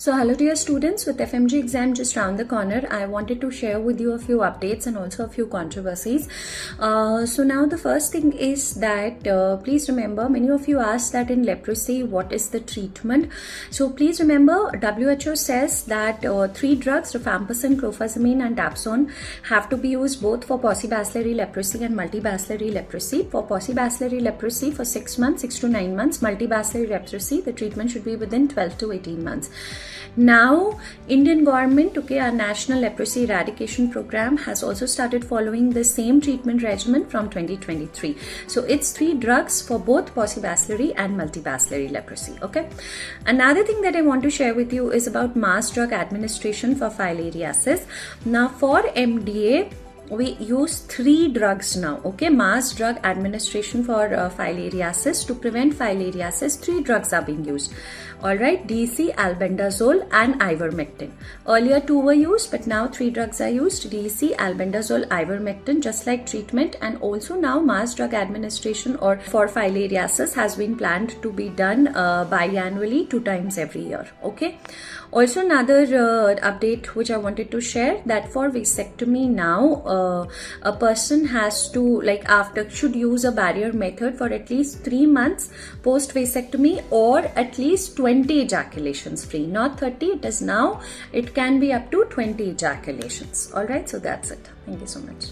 So hello dear students, with FMGE exam just round the corner, I wanted to share with you a few updates and also a few controversies. So now the first thing is that please remember, many of you asked that in leprosy what is the treatment. So please remember, WHO says that 3 drugs, rifampicin, clofazimine and dapsone, have to be used both for paucibacillary leprosy and multibacillary leprosy. For paucibacillary leprosy for 6 months, 6 to 9 months. Multibacillary leprosy, the treatment should be within 12 to 18 months. Now, Indian government, our National Leprosy Eradication Program has also started following the same treatment regimen from 2023. So it's 3 drugs for both paucibacillary and multibacillary leprosy. Okay. Another thing that I want to share with you is about mass drug administration for filariasis. Now, for MDA, we use 3 drugs now. Okay, mass drug administration for filariasis. To prevent filariasis, 3 drugs are being used. Alright, DC, albendazole and ivermectin. Earlier 2 were used, but now 3 drugs are used. DC, albendazole, ivermectin, just like treatment. And also now mass drug administration or for filariasis has been planned to be done biannually 2 times every year. Okay. Also another update which I wanted to share, that for vasectomy now a person has to should use a barrier method for at least 3 months post vasectomy, or at least 20 ejaculations free, not 30. It is now, it can be up to 20 ejaculations. All right, so that's it. Thank you so much.